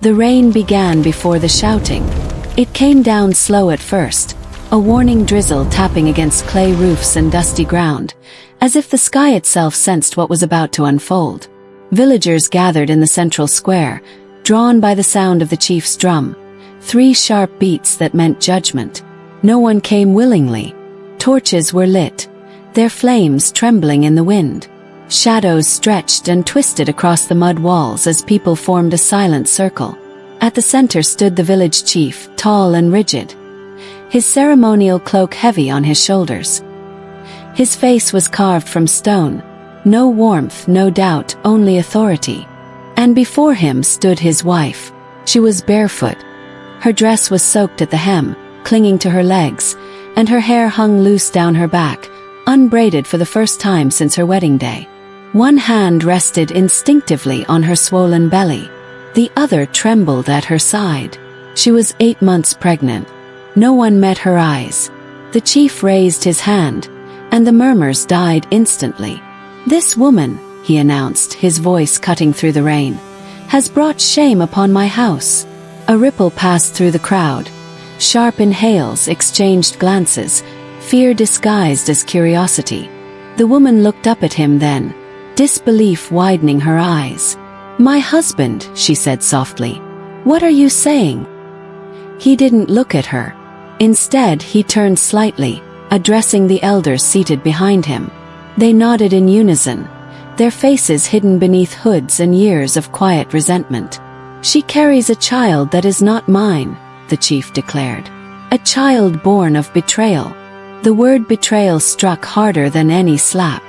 The rain began before the shouting. It came down slow at first, a warning drizzle tapping against clay roofs and dusty ground, as if the sky itself sensed what was about to unfold. Villagers gathered in the central square, drawn by the sound of the chief's drum. 3 sharp beats that meant judgment. No one came willingly. Torches were lit, their flames trembling in the wind. Shadows stretched and twisted across the mud walls as people formed a silent circle. At the center stood the village chief, tall and rigid, his ceremonial cloak heavy on his shoulders. His face was carved from stone, no warmth, no doubt, only authority. And before him stood his wife. She was barefoot. Her dress was soaked at the hem, clinging to her legs, and her hair hung loose down her back, unbraided for the first time since her wedding day. One hand rested instinctively on her swollen belly. The other trembled at her side. She was 8 months pregnant. No one met her eyes. The chief raised his hand, and the murmurs died instantly. "This woman," he announced, his voice cutting through the rain, "has brought shame upon my house." A ripple passed through the crowd. Sharp inhales exchanged glances, fear disguised as curiosity. The woman looked up at him then, disbelief widening her eyes. "My husband," she said softly. "What are you saying?" He didn't look at her. Instead, he turned slightly, addressing the elders seated behind him. They nodded in unison, their faces hidden beneath hoods and years of quiet resentment. "She carries a child that is not mine," the chief declared. "A child born of betrayal." The word betrayal struck harder than any slap.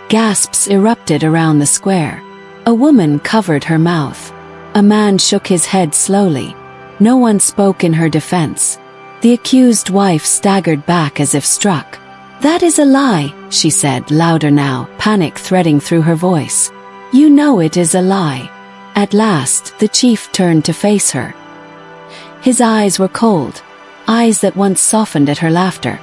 Gasps erupted around the square. A woman covered her mouth. A man shook his head slowly. No one spoke in her defense. The accused wife staggered back as if struck. "That is a lie," she said, louder now, panic threading through her voice. "You know it is a lie." At last, the chief turned to face her. His eyes were cold, eyes that once softened at her laughter,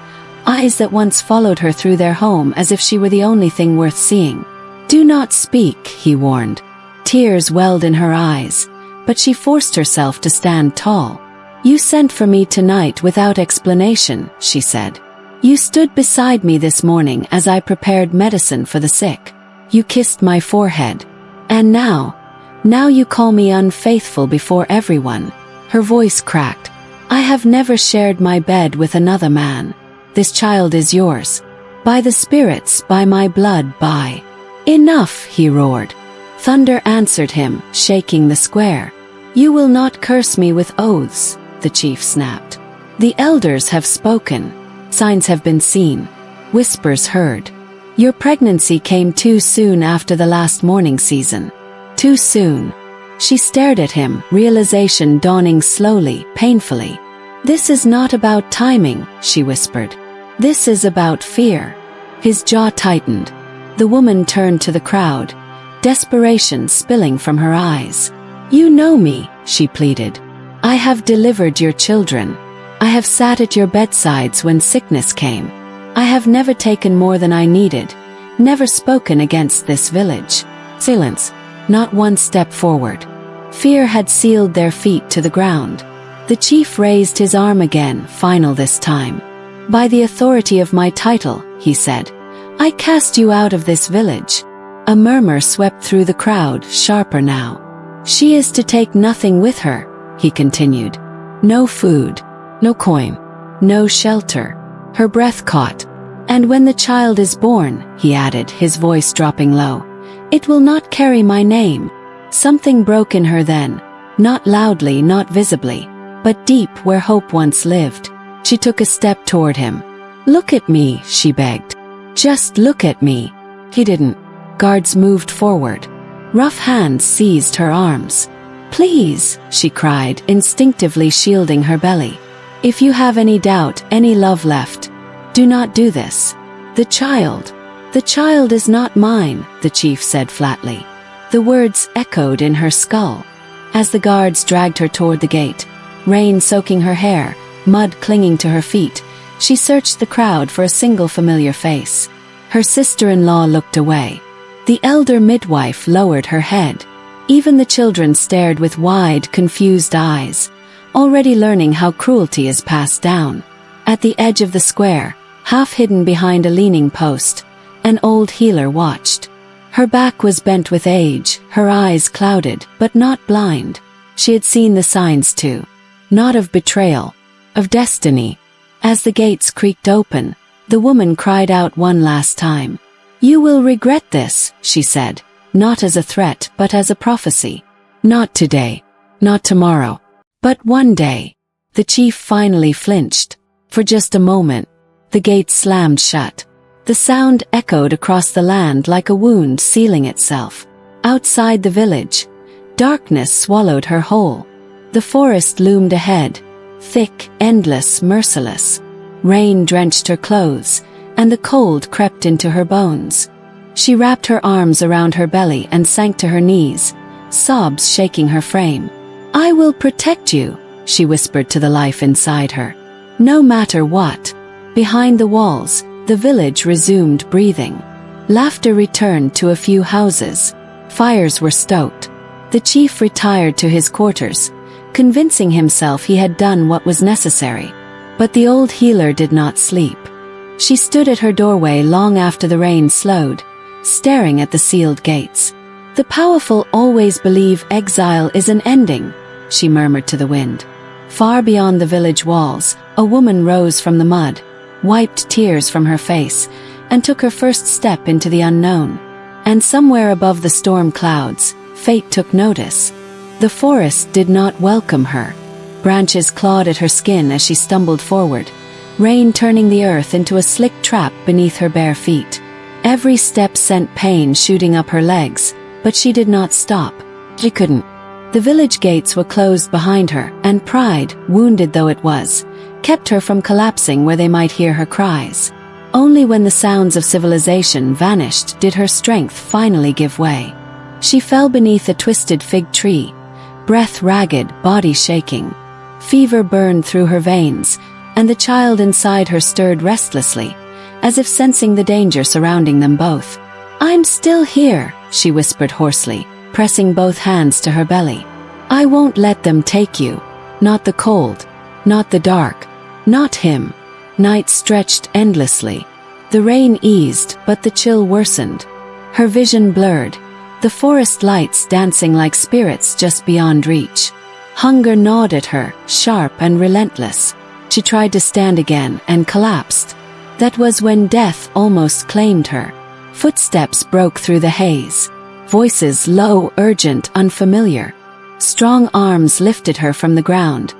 eyes that once followed her through their home as if she were the only thing worth seeing. "Do not speak," he warned. Tears welled in her eyes, but she forced herself to stand tall. "You sent for me tonight without explanation," she said. "You stood beside me this morning as I prepared medicine for the sick. You kissed my forehead. And now you call me unfaithful before everyone." Her voice cracked. "I have never shared my bed with another man. This child is yours. By the spirits, by my blood, by—" "Enough," he roared. Thunder answered him, shaking the square. "You will not curse me with oaths," the chief snapped. "The elders have spoken. Signs have been seen. Whispers heard. Your pregnancy came too soon after the last mourning season. Too soon." She stared at him, realization dawning slowly, painfully. "This is not about timing," she whispered. "This is about fear." His jaw tightened. The woman turned to the crowd, desperation spilling from her eyes. "You know me," she pleaded. "I have delivered your children. I have sat at your bedsides when sickness came. I have never taken more than I needed, never spoken against this village." Silence. Not one step forward. Fear had sealed their feet to the ground. The chief raised his arm again, final this time. "By the authority of my title," he said, "I cast you out of this village." A murmur swept through the crowd, sharper now. "She is to take nothing with her," he continued. "No food, no coin, no shelter." Her breath caught. "And when the child is born," he added, his voice dropping low, "it will not carry my name." Something broke in her then, not loudly, not visibly, but deep where hope once lived. She took a step toward him. "Look at me," she begged. "Just look at me." He didn't. Guards moved forward. Rough hands seized her arms. "Please," she cried, instinctively shielding her belly. "If you have any doubt, any love left, do not do this." The child is not mine," the chief said flatly. The words echoed in her skull. As the guards dragged her toward the gate, rain soaking her hair, mud clinging to her feet, she searched the crowd for a single familiar face. Her sister-in-law looked away. The elder midwife lowered her head. Even the children stared with wide, confused eyes, already learning how cruelty is passed down. At the edge of the square, half hidden behind a leaning post, an old healer watched. Her back was bent with age, her eyes clouded, but not blind. She had seen the signs too. Not of betrayal, of destiny. As the gates creaked open, the woman cried out one last time. "You will regret this," she said, not as a threat but as a prophecy. Not today, not tomorrow, but one day. The chief finally flinched. For just a moment, the gates slammed shut. The sound echoed across the land like a wound sealing itself. Outside the village, darkness swallowed her whole. The forest loomed ahead, thick, endless, merciless. Rain drenched her clothes, and the cold crept into her bones. She wrapped her arms around her belly and sank to her knees, sobs shaking her frame. "I will protect you," she whispered to the life inside her. No matter what. Behind the walls, the village resumed breathing. Laughter returned to a few houses. Fires were stoked. The chief retired to his quarters, convincing himself he had done what was necessary. But the old healer did not sleep. She stood at her doorway long after the rain slowed, staring at the sealed gates. "The powerful always believe exile is an ending," she murmured to the wind. Far beyond the village walls, a woman rose from the mud, wiped tears from her face, and took her first step into the unknown. And somewhere above the storm clouds, fate took notice. The forest did not welcome her. Branches clawed at her skin as she stumbled forward, rain turning the earth into a slick trap beneath her bare feet. Every step sent pain shooting up her legs, but she did not stop. She couldn't. The village gates were closed behind her, and pride, wounded though it was, kept her from collapsing where they might hear her cries. Only when the sounds of civilization vanished did her strength finally give way. She fell beneath a twisted fig tree, breath ragged, body shaking. Fever burned through her veins, and the child inside her stirred restlessly, as if sensing the danger surrounding them both. "I'm still here," she whispered hoarsely, pressing both hands to her belly. "I won't let them take you. Not the cold, not the dark, not him." Night stretched endlessly. The rain eased, but the chill worsened. Her vision blurred, the forest lights dancing like spirits just beyond reach. Hunger gnawed at her, sharp and relentless. She tried to stand again and collapsed. That was when death almost claimed her. Footsteps broke through the haze. Voices low, urgent, unfamiliar. Strong arms lifted her from the ground,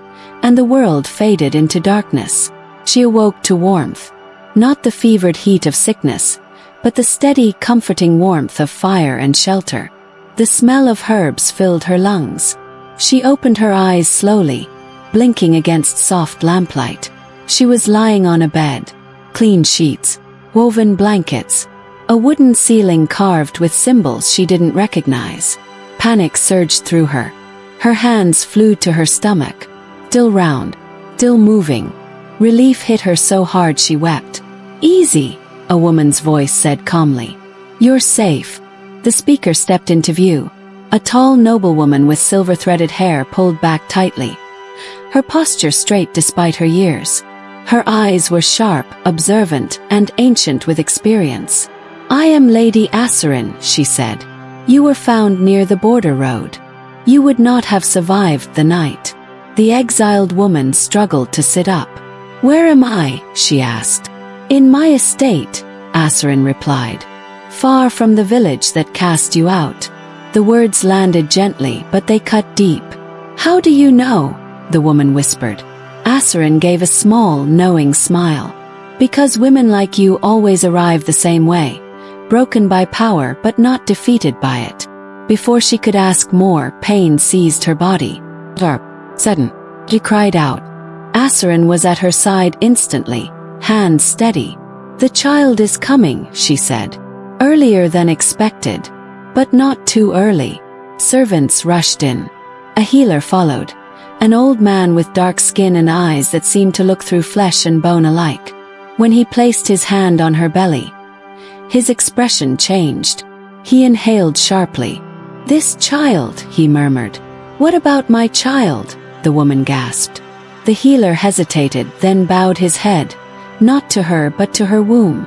and the world faded into darkness. She awoke to warmth. Not the fevered heat of sickness, but the steady, comforting warmth of fire and shelter. The smell of herbs filled her lungs. She opened her eyes slowly, blinking against soft lamplight. She was lying on a bed. Clean sheets, woven blankets, a wooden ceiling carved with symbols she didn't recognize. Panic surged through her. Her hands flew to her stomach. Still round, still moving. Relief hit her so hard she wept. "Easy," a woman's voice said calmly. "You're safe." The speaker stepped into view. A tall noblewoman with silver-threaded hair pulled back tightly. Her posture straight despite her years. Her eyes were sharp, observant, and ancient with experience. "I am Lady Assarin," she said. "You were found near the border road. You would not have survived the night." The exiled woman struggled to sit up. "Where am I?" she asked. "In my estate," Assarin replied. "Far from the village that cast you out." The words landed gently, but they cut deep. "How do you know?" the woman whispered. Assarin gave a small, knowing smile. "Because women like you always arrive the same way, broken by power but not defeated by it." Before she could ask more, pain seized her body. Sudden, she cried out. Assarin was at her side instantly, hands steady. "The child is coming," she said. Earlier than expected. But not too early. Servants rushed in. A healer followed. An old man with dark skin and eyes that seemed to look through flesh and bone alike. When he placed his hand on her belly, his expression changed. He inhaled sharply. "This child," he murmured. "What about my child?" the woman gasped. The healer hesitated, then bowed his head, not to her but to her womb.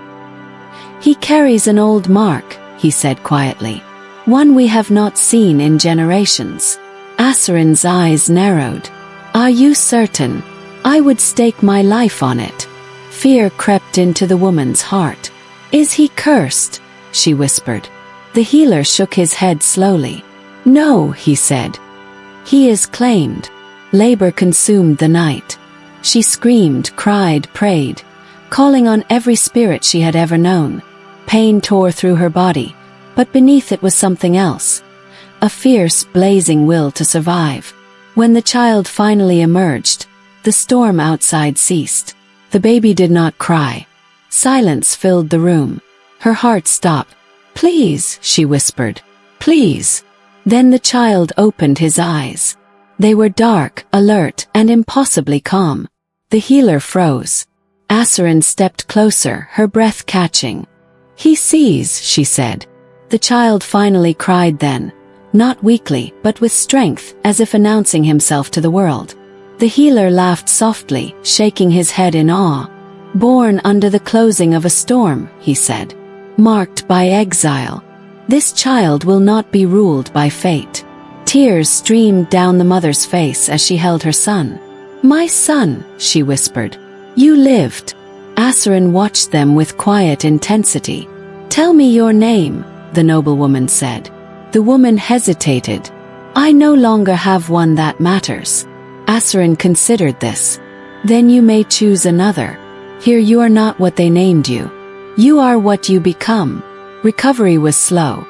"He carries an old mark," he said quietly. "One we have not seen in generations." Asarin's eyes narrowed. "Are you certain? I would stake my life on it." Fear crept into the woman's heart. "Is he cursed?" she whispered. The healer shook his head slowly. "No," he said. "He is claimed." Labor consumed the night. She screamed, cried, prayed, calling on every spirit she had ever known. Pain tore through her body, but beneath it was something else. A fierce, blazing will to survive. When the child finally emerged, the storm outside ceased. The baby did not cry. Silence filled the room. Her heart stopped. "Please," she whispered. "Please." Then the child opened his eyes. They were dark, alert, and impossibly calm. The healer froze. Asarin stepped closer, her breath catching. "He sees," she said. The child finally cried then, not weakly, but with strength, as if announcing himself to the world. The healer laughed softly, shaking his head in awe. "Born under the closing of a storm," he said. "Marked by exile. This child will not be ruled by fate." Tears streamed down the mother's face as she held her son. "My son," she whispered. "You lived." Asarin watched them with quiet intensity. "Tell me your name," the noblewoman said. The woman hesitated. "I no longer have one that matters." Asarin considered this. "Then you may choose another. Here you are not what they named you. You are what you become." Recovery was slow.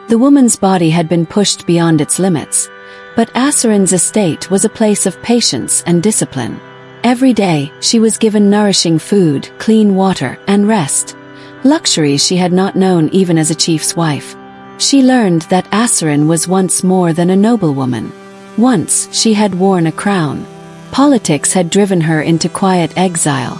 The woman's body had been pushed beyond its limits, but Asarin's estate was a place of patience and discipline. Every day, she was given nourishing food, clean water, and rest, luxuries she had not known even as a chief's wife. She learned that Asarin was once more than a noblewoman. Once, she had worn a crown. Politics had driven her into quiet exile,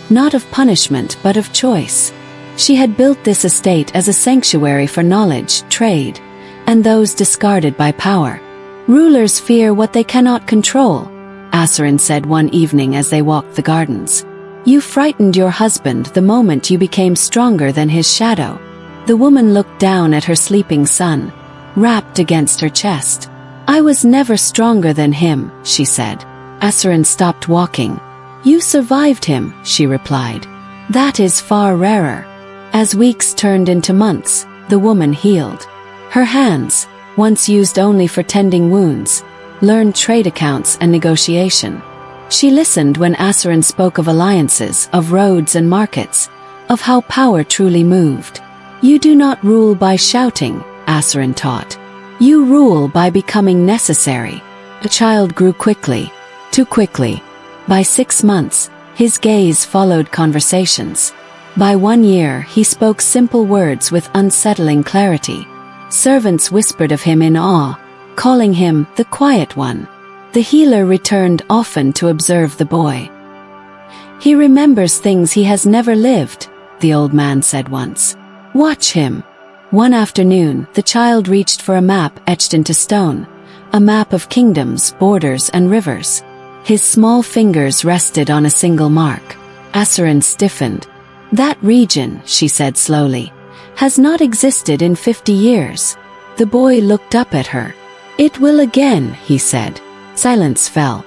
not of punishment but of choice. She had built this estate as a sanctuary for knowledge, trade, and those discarded by power. "Rulers fear what they cannot control," Asarin said one evening as they walked the gardens. "You frightened your husband the moment you became stronger than his shadow." The woman looked down at her sleeping son, wrapped against her chest. "I was never stronger than him," she said. Asarin stopped walking. "You survived him," she replied. "That is far rarer." As weeks turned into months, the woman healed. Her hands, once used only for tending wounds, learned trade accounts and negotiation. She listened when Asarin spoke of alliances, of roads and markets, of how power truly moved. "You do not rule by shouting," Asarin taught. "You rule by becoming necessary." The child grew quickly, too quickly. By 6 months, his gaze followed conversations. By 1 year, he spoke simple words with unsettling clarity. Servants whispered of him in awe, calling him the quiet one. The healer returned often to observe the boy. "He remembers things he has never lived," the old man said once. "Watch him." One afternoon, the child reached for a map etched into stone, a map of kingdoms, borders, and rivers. His small fingers rested on a single mark. Asarin stiffened. "That region," she said slowly, "has not existed in 50 years. The boy looked up at her. "It will again," he said. Silence fell.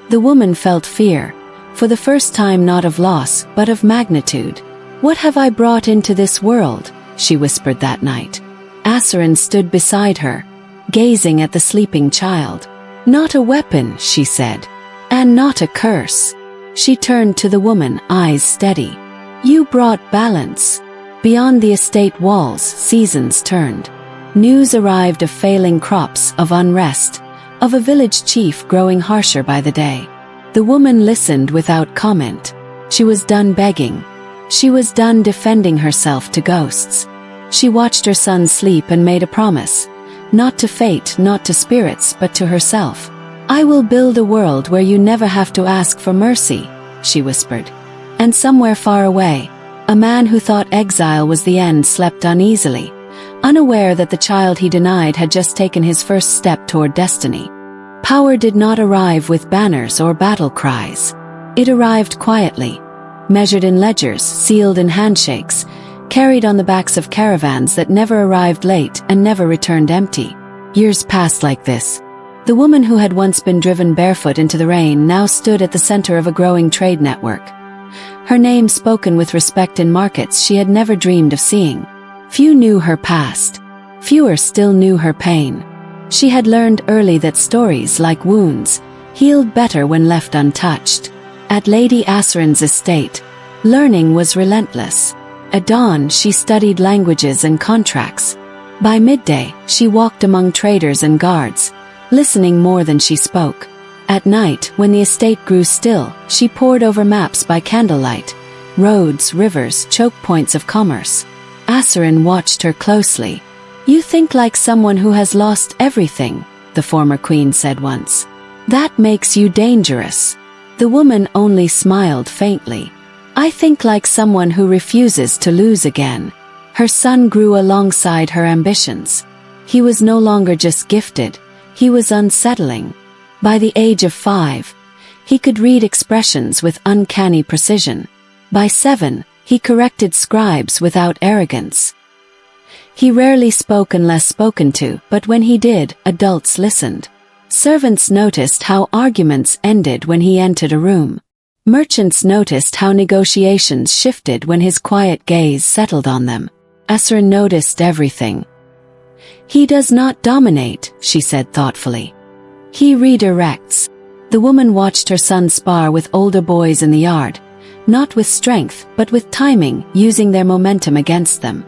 The woman felt fear, for the first time not of loss, but of magnitude. "What have I brought into this world?" she whispered that night. Asarin stood beside her, gazing at the sleeping child. "Not a weapon," she said. "And not a curse." She turned to the woman, eyes steady. "You brought balance." Beyond the estate walls, seasons turned. News arrived of failing crops, of unrest, of a village chief growing harsher by the day. The woman listened without comment. She was done begging. She was done defending herself to ghosts. She watched her son sleep and made a promise, not to fate, not to spirits, but to herself. "I will build a world where you never have to ask for mercy," she whispered. And somewhere far away, a man who thought exile was the end slept uneasily, unaware that the child he denied had just taken his first step toward destiny. Power did not arrive with banners or battle cries. It arrived quietly, measured in ledgers, sealed in handshakes, carried on the backs of caravans that never arrived late and never returned empty. Years passed like this. The woman who had once been driven barefoot into the rain now stood at the center of a growing trade network. Her name spoken with respect in markets she had never dreamed of seeing. Few knew her past. Fewer still knew her pain. She had learned early that stories, like wounds, healed better when left untouched. At Lady Asarin's estate, learning was relentless. At dawn, she studied languages and contracts. By midday, she walked among traders and guards, listening more than she spoke. At night, when the estate grew still, she pored over maps by candlelight, roads, rivers, choke points of commerce. Asarin watched her closely. "You think like someone who has lost everything," the former queen said once. "That makes you dangerous." The woman only smiled faintly. "I think like someone who refuses to lose again." Her son grew alongside her ambitions. He was no longer just gifted, he was unsettling. By the age of 5, he could read expressions with uncanny precision. By 7, he corrected scribes without arrogance. He rarely spoke unless spoken to, but when he did, adults listened. Servants noticed how arguments ended when he entered a room. Merchants noticed how negotiations shifted when his quiet gaze settled on them. Asarin noticed everything. "He does not dominate," she said thoughtfully. "He redirects." The woman watched her son spar with older boys in the yard, not with strength, but with timing, using their momentum against them.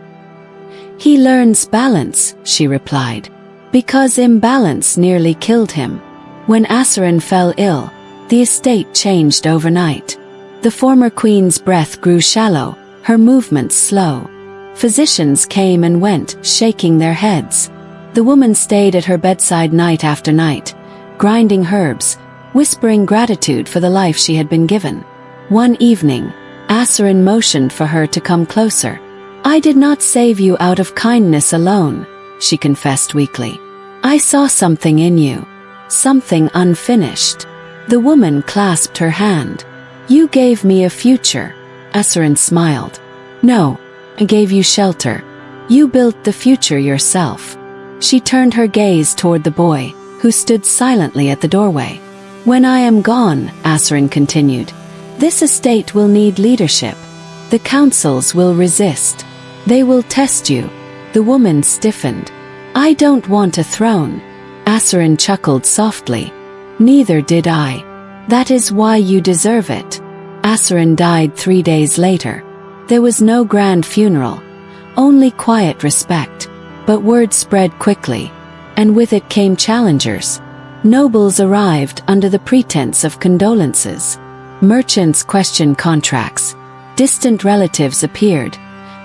"He learns balance," she replied, "because imbalance nearly killed him." When Asarin fell ill, the estate changed overnight. The former queen's breath grew shallow, her movements slow. Physicians came and went, shaking their heads. The woman stayed at her bedside night after night, grinding herbs, whispering gratitude for the life she had been given. One evening, Asarin motioned for her to come closer. "I did not save you out of kindness alone," she confessed weakly. "I saw something in you. Something unfinished." The woman clasped her hand. "You gave me a future." Asarin smiled. "No, I gave you shelter. You built the future yourself." She turned her gaze toward the boy, who stood silently at the doorway. "When I am gone," Asarin continued, "this estate will need leadership. The councils will resist. They will test you." The woman stiffened. "I don't want a throne." Asarin chuckled softly. "Neither did I. That is why you deserve it." Asarin died 3 days later. There was no grand funeral, only quiet respect. But word spread quickly, and with it came challengers. Nobles arrived under the pretense of condolences. Merchants questioned contracts. Distant relatives appeared,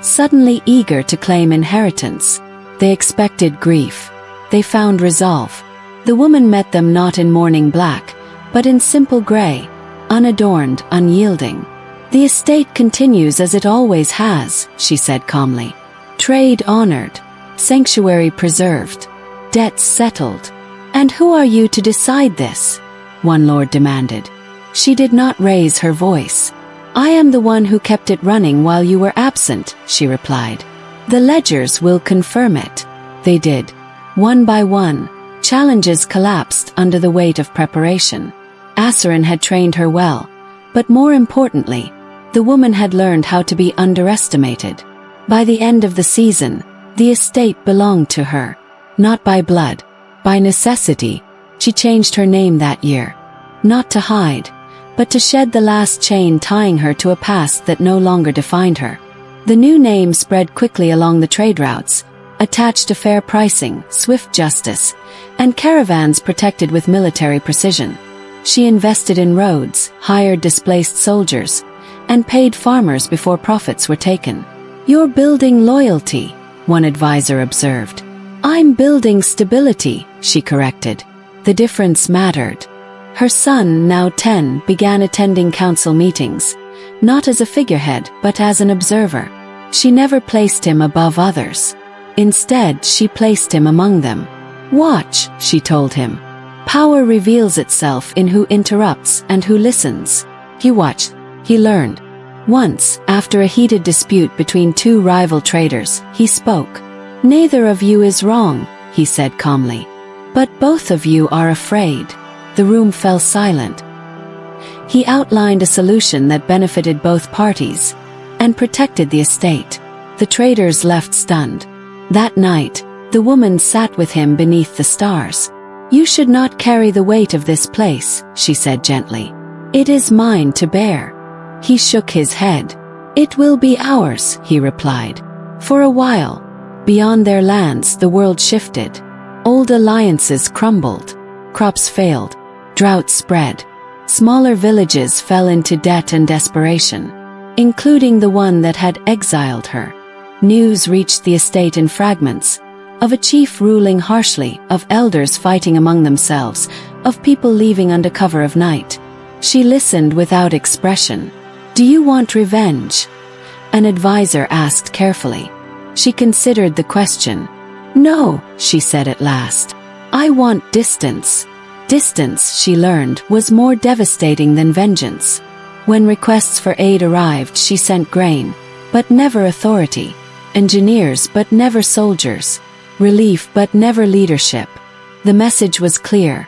suddenly eager to claim inheritance. They expected grief. They found resolve. The woman met them not in mourning black, but in simple gray, unadorned, unyielding. "The estate continues as it always has," she said calmly. "Trade honored. Sanctuary preserved. Debts settled." "And who are you to decide this?" one lord demanded. She did not raise her voice. "I am the one who kept it running while you were absent," she replied. "The ledgers will confirm it." They did. One by one, challenges collapsed under the weight of preparation. Asarin had trained her well, but more importantly, the woman had learned how to be underestimated. By the end of the season, the estate belonged to her. Not by blood, by necessity. She changed her name that year. Not to hide, but to shed the last chain tying her to a past that no longer defined her. The new name spread quickly along the trade routes, attached to fair pricing, swift justice, and caravans protected with military precision. She invested in roads, hired displaced soldiers, and paid farmers before profits were taken. "You're building loyalty," one advisor observed. "I'm building stability," she corrected. The difference mattered. Her son, now 10, began attending council meetings, not as a figurehead but as an observer. She never placed him above others. Instead, she placed him among them. "Watch," she told him. "Power reveals itself in who interrupts and who listens." He watched. He learned. Once, after a heated dispute between two rival traders, he spoke. "Neither of you is wrong," he said calmly. "But both of you are afraid." The room fell silent. He outlined a solution that benefited both parties and protected the estate. The traders left stunned. That night, the woman sat with him beneath the stars. "You should not carry the weight of this place," she said gently. "It is mine to bear." He shook his head. "It will be ours," he replied. For a while, beyond their lands, the world shifted. Old alliances crumbled. Crops failed. Drought spread. Smaller villages fell into debt and desperation, including the one that had exiled her. News reached the estate in fragments, of a chief ruling harshly, of elders fighting among themselves, of people leaving under cover of night. She listened without expression. "Do you want revenge?" an advisor asked carefully. She considered the question. "No," she said at last. "I want distance." Distance, she learned, was more devastating than vengeance. When requests for aid arrived, she sent grain, but never authority. Engineers, but never soldiers. Relief, but never leadership. The message was clear.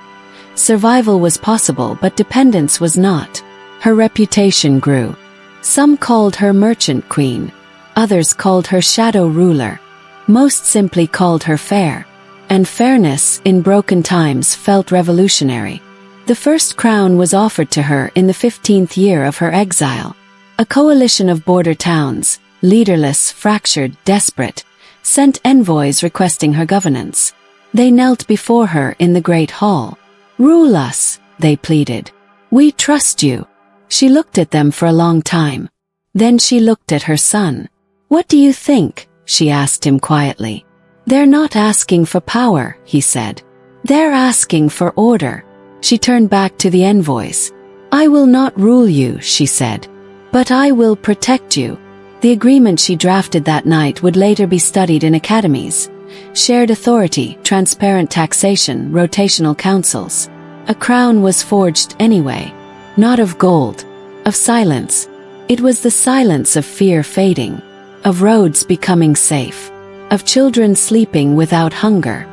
Survival was possible, but dependence was not. Her reputation grew. Some called her merchant queen. Others called her shadow ruler. Most simply called her fair. And fairness, in broken times, felt revolutionary. The first crown was offered to her in the 15th year of her exile. A coalition of border towns, leaderless, fractured, desperate, sent envoys requesting her governance. They knelt before her in the great hall. "Rule us," they pleaded. "We trust you." She looked at them for a long time. Then she looked at her son. "What do you think?" she asked him quietly. "They're not asking for power," he said. "They're asking for order." She turned back to the envoys. "I will not rule you," she said. "But I will protect you." The agreement she drafted that night would later be studied in academies. Shared authority, transparent taxation, rotational councils. A crown was forged anyway. Not of gold. Of silence. It was the silence of fear fading. Of roads becoming safe. Of children sleeping without hunger.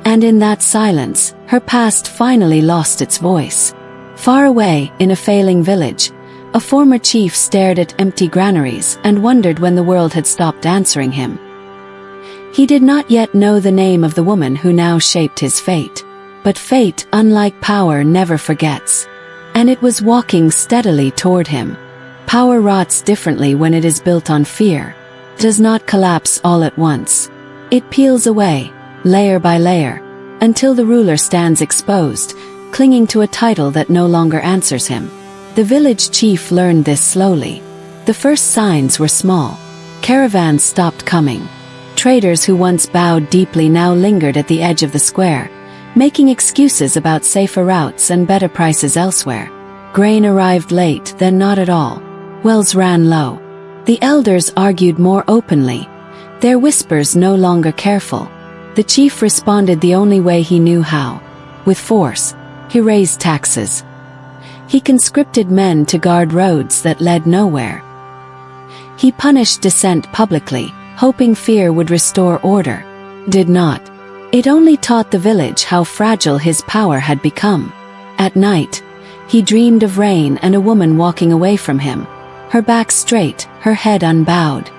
And in that silence, her past finally lost its voice. Far away, in a failing village, a former chief stared at empty granaries and wondered when the world had stopped answering him. He did not yet know the name of the woman who now shaped his fate. But fate, unlike power, never forgets. And it was walking steadily toward him. Power rots differently when it is built on fear. It does not collapse all at once. It peels away, layer by layer, until the ruler stands exposed, clinging to a title that no longer answers him. The village chief learned this slowly. The first signs were small. Caravans stopped coming. Traders who once bowed deeply now lingered at the edge of the square, making excuses about safer routes and better prices elsewhere. Grain arrived late, then not at all. Wells ran low. The elders argued more openly, their whispers no longer careful. The chief responded the only way he knew how. With force. He raised taxes. He conscripted men to guard roads that led nowhere. He punished dissent publicly, hoping fear would restore order. Did not. It only taught the village how fragile his power had become. At night, he dreamed of rain and a woman walking away from him, her back straight, her head unbowed.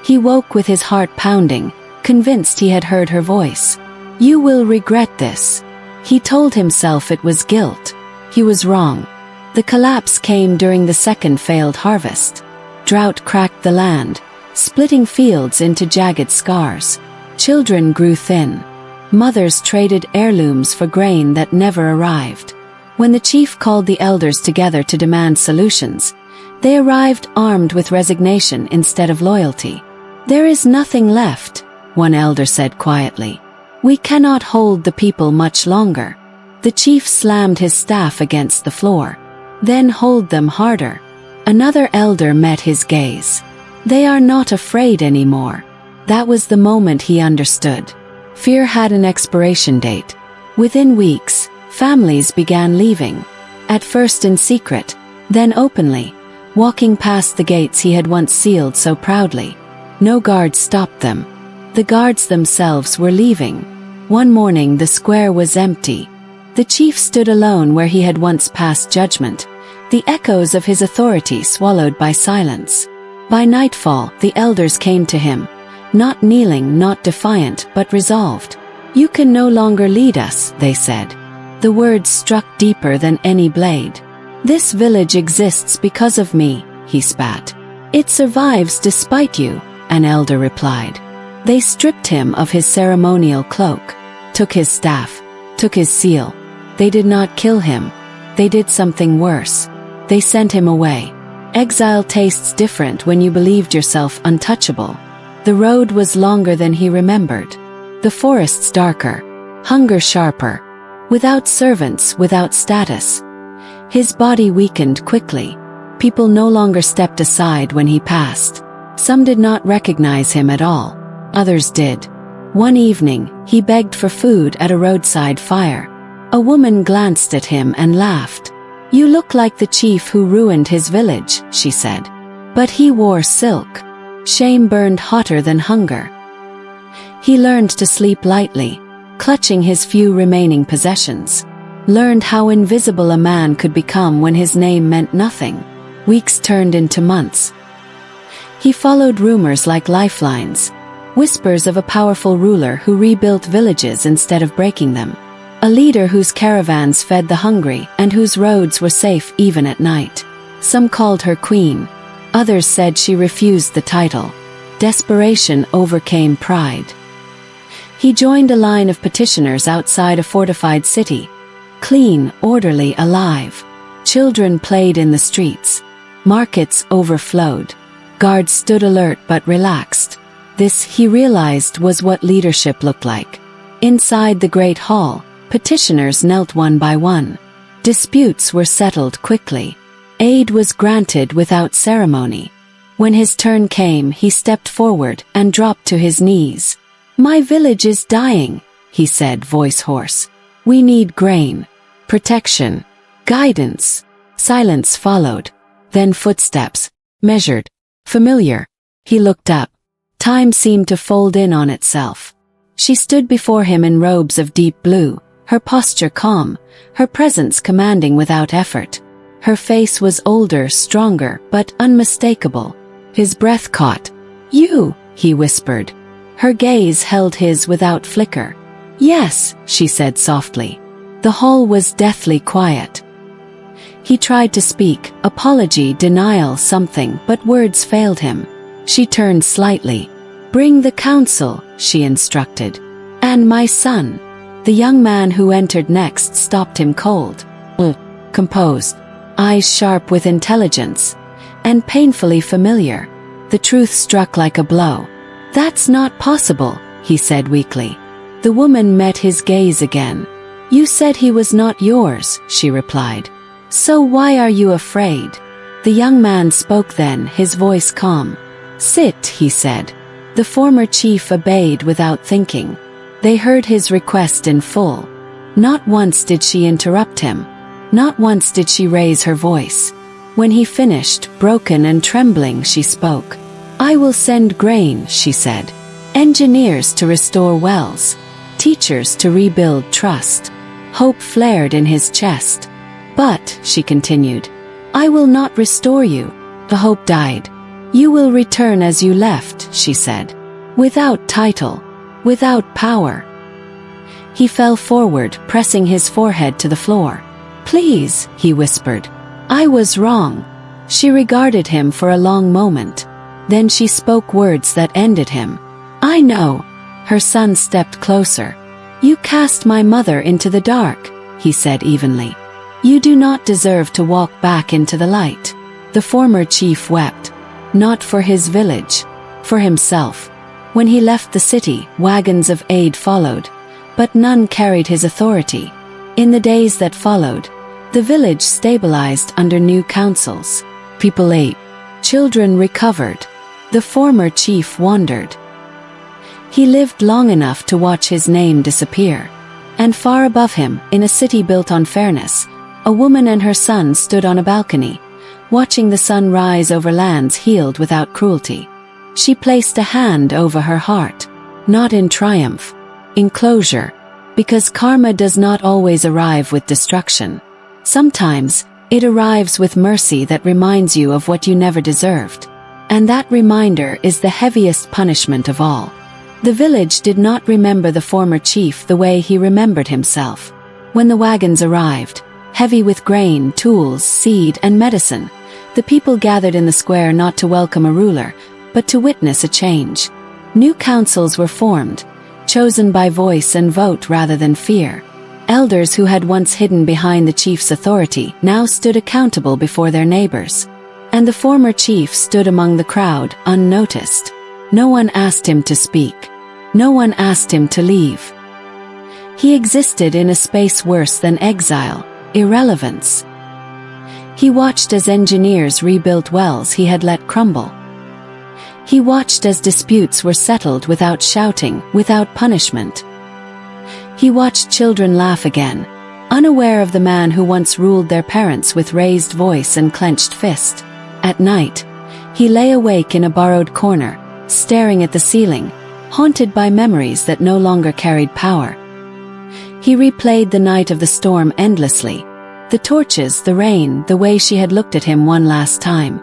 He woke with his heart pounding, convinced he had heard her voice. "You will regret this." He told himself it was guilt. He was wrong. The collapse came during the second failed harvest. Drought cracked the land, splitting fields into jagged scars. Children grew thin. Mothers traded heirlooms for grain that never arrived. When the chief called the elders together to demand solutions, they arrived armed with resignation instead of loyalty. "There is nothing left," one elder said quietly. "We cannot hold the people much longer." The chief slammed his staff against the floor. "Then hold them harder." Another elder met his gaze. "They are not afraid anymore. That was the moment he understood. Fear had an expiration date. Within weeks, families began leaving. At first in secret, then openly, walking past the gates he had once sealed so proudly. No guards stopped them. The guards themselves were leaving. One morning the square was empty. The chief stood alone where he had once passed judgment, the echoes of his authority swallowed by silence. By nightfall, the elders came to him, not kneeling, not defiant, but resolved. "You can no longer lead us," they said. The words struck deeper than any blade. "This village exists because of me," he spat. "It survives despite you," an elder replied. They stripped him of his ceremonial cloak, took his staff, took his seal. They did not kill him. They did something worse. They sent him away. Exile tastes different when you believed yourself untouchable. The road was longer than he remembered. The forests darker. Hunger sharper. Without servants, without status. His body weakened quickly. People no longer stepped aside when he passed. Some did not recognize him at all. Others did. One evening, he begged for food at a roadside fire. A woman glanced at him and laughed. "You look like the chief who ruined his village," she said. But he wore silk. Shame burned hotter than hunger. He learned to sleep lightly, clutching his few remaining possessions. Learned how invisible a man could become when his name meant nothing. Weeks turned into months. He followed rumors like lifelines, whispers of a powerful ruler who rebuilt villages instead of breaking them. A leader whose caravans fed the hungry and whose roads were safe even at night. Some called her queen. Others said she refused the title. Desperation overcame pride. He joined a line of petitioners outside a fortified city. Clean, orderly, alive. Children played in the streets. Markets overflowed. Guards stood alert but relaxed. This, he realized, was what leadership looked like. Inside the great hall, petitioners knelt one by one. Disputes were settled quickly. Aid was granted without ceremony. When his turn came, he stepped forward and dropped to his knees. "My village is dying," he said, voice hoarse. "We need grain, protection, guidance." Silence followed. Then footsteps, measured, familiar. He looked up. Time seemed to fold in on itself. She stood before him in robes of deep blue, her posture calm, her presence commanding without effort. Her face was older, stronger, but unmistakable. His breath caught. "You," he whispered. Her gaze held his without flicker. "Yes," she said softly. The hall was deathly quiet. He tried to speak, apology, denial, something, but words failed him. She turned slightly. "Bring the council," she instructed. "And my son." The young man who entered next stopped him cold. Composed, eyes sharp with intelligence, and painfully familiar. The truth struck like a blow. "That's not possible," he said weakly. The woman met his gaze again. "You said he was not yours," she replied. "So why are you afraid?" The young man spoke then, his voice calm. "Sit," he said. The former chief obeyed without thinking. They heard his request in full. Not once did she interrupt him. Not once did she raise her voice. When he finished, broken and trembling, she spoke. "I will send grain," she said. "Engineers to restore wells. Teachers to rebuild trust." Hope flared in his chest. "But," she continued, "I will not restore you." The hope died. "You will return as you left," she said. "Without title. Without power." He fell forward, pressing his forehead to the floor. "Please," he whispered. "I was wrong." She regarded him for a long moment. Then she spoke words that ended him. "I know." Her son stepped closer. "You cast my mother into the dark," he said evenly. "You do not deserve to walk back into the light." The former chief wept. Not for his village. For himself. When he left the city, wagons of aid followed. But none carried his authority. In the days that followed, the village stabilized under new councils. People ate. Children recovered. The former chief wandered. He lived long enough to watch his name disappear. And far above him, in a city built on fairness, a woman and her son stood on a balcony, watching the sun rise over lands healed without cruelty. She placed a hand over her heart, not in triumph, in closure, because karma does not always arrive with destruction. Sometimes, it arrives with mercy that reminds you of what you never deserved. And that reminder is the heaviest punishment of all. The village did not remember the former chief the way he remembered himself. When the wagons arrived, heavy with grain, tools, seed, and medicine, the people gathered in the square not to welcome a ruler, but to witness a change. New councils were formed, chosen by voice and vote rather than fear. Elders who had once hidden behind the chief's authority now stood accountable before their neighbors. And the former chief stood among the crowd, unnoticed. No one asked him to speak. No one asked him to leave. He existed in a space worse than exile, irrelevance. He watched as engineers rebuilt wells he had let crumble. He watched as disputes were settled without shouting, without punishment. He watched children laugh again, unaware of the man who once ruled their parents with raised voice and clenched fist. At night, he lay awake in a borrowed corner, staring at the ceiling, haunted by memories that no longer carried power. He replayed the night of the storm endlessly, the torches, the rain, the way she had looked at him one last time.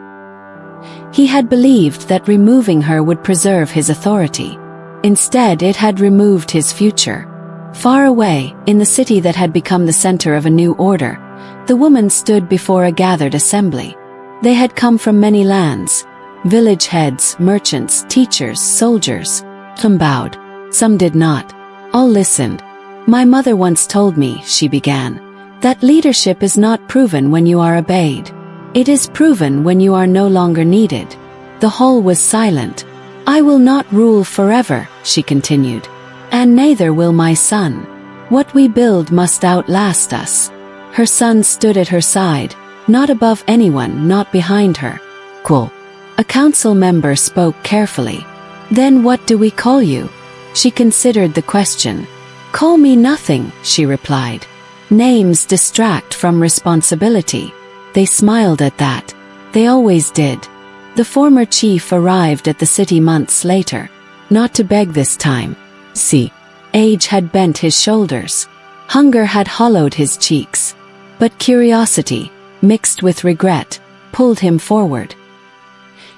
He had believed that removing her would preserve his authority. Instead, it had removed his future. Far away, in the city that had become the center of a new order, the woman stood before a gathered assembly. They had come from many lands, village heads, merchants, teachers, soldiers. Some bowed, some did not. All listened. "My mother once told me," she began, "that leadership is not proven when you are obeyed. It is proven when you are no longer needed." The whole was silent. "I will not rule forever," she continued. "And neither will my son. What we build must outlast us." Her son stood at her side, not above anyone, not behind her. "Cool." A council member spoke carefully. "Then what do we call you?" She considered the question. "Call me nothing," she replied. "Names distract from responsibility." They smiled at that. They always did. The former chief arrived at the city months later. Not to beg this time. See, age had bent his shoulders. Hunger had hollowed his cheeks. But curiosity, mixed with regret, pulled him forward.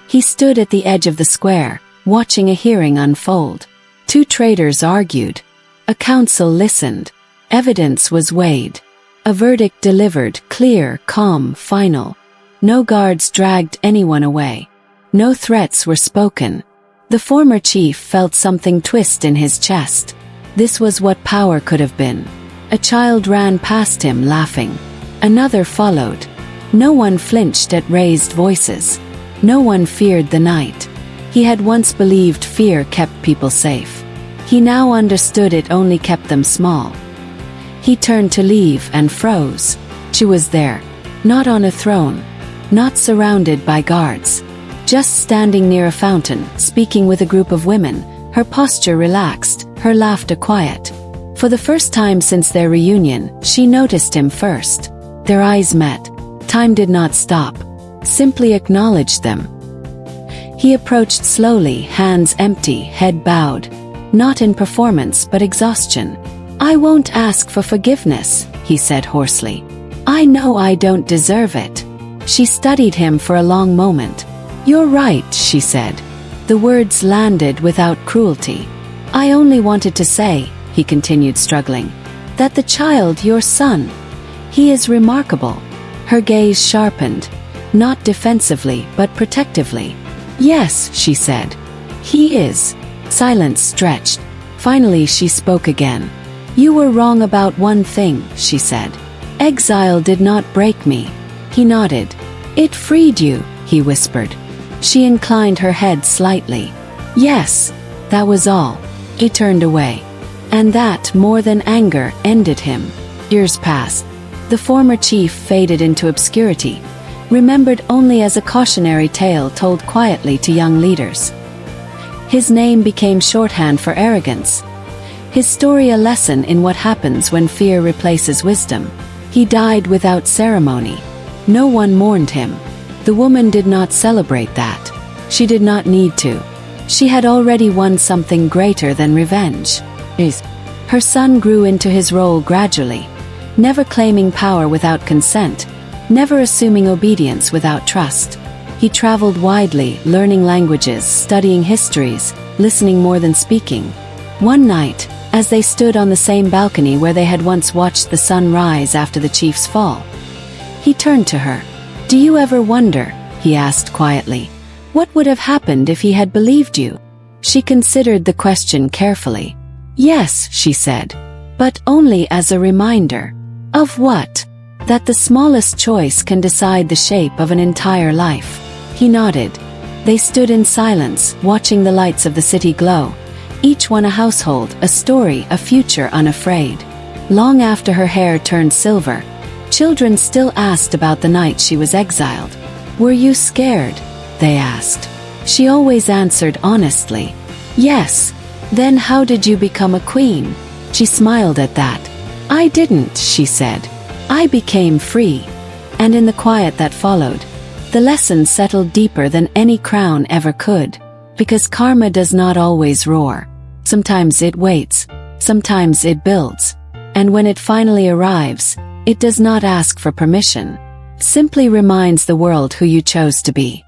He stood at the edge of the square, watching a hearing unfold. Two traders argued. A council listened. Evidence was weighed. A verdict delivered, clear, calm, final. No guards dragged anyone away. No threats were spoken. The former chief felt something twist in his chest. This was what power could have been. A child ran past him laughing. Another followed. No one flinched at raised voices. No one feared the night. He had once believed fear kept people safe. He now understood it only kept them small. He turned to leave and froze. She was there, not on a throne, not surrounded by guards, just standing near a fountain, speaking with a group of women, her posture relaxed, her laughter quiet. For the first time since their reunion, she noticed him first. Their eyes met. Time did not stop, simply acknowledged them. He approached slowly, hands empty, head bowed, not in performance but exhaustion. "I won't ask for forgiveness," he said hoarsely. "I know I don't deserve it." She studied him for a long moment. "You're right," she said. The words landed without cruelty. "I only wanted to say," he continued struggling, "that the child, your son, he is remarkable." Her gaze sharpened, not defensively but protectively. "Yes," she said. "He is." Silence stretched. Finally she spoke again. "You were wrong about one thing," she said. "Exile did not break me." He nodded. "It freed you," he whispered. She inclined her head slightly. "Yes." That was all. He turned away. And that, more than anger, ended him. Years passed. The former chief faded into obscurity, remembered only as a cautionary tale told quietly to young leaders. His name became shorthand for arrogance. His story a lesson in what happens when fear replaces wisdom. He died without ceremony. No one mourned him. The woman did not celebrate that. She did not need to. She had already won something greater than revenge. Her son grew into his role gradually, never claiming power without consent, never assuming obedience without trust. He traveled widely, learning languages, studying histories, listening more than speaking. One night, as they stood on the same balcony where they had once watched the sun rise after the chief's fall, he turned to her. "Do you ever wonder," he asked quietly, "what would have happened if he had believed you?" She considered the question carefully. "Yes," she said, "but only as a reminder." "Of what?" "That the smallest choice can decide the shape of an entire life." He nodded. They stood in silence, watching the lights of the city glow. Each one a household, a story, a future unafraid. Long after her hair turned silver, children still asked about the night she was exiled. "Were you scared?" they asked. She always answered honestly, "Yes." "Then how did you become a queen?" She smiled at that. "I didn't," she said. "I became free." And in the quiet that followed, the lesson settled deeper than any crown ever could. Because karma does not always roar. Sometimes it waits. Sometimes it builds. And when it finally arrives, it does not ask for permission. Simply reminds the world who you chose to be.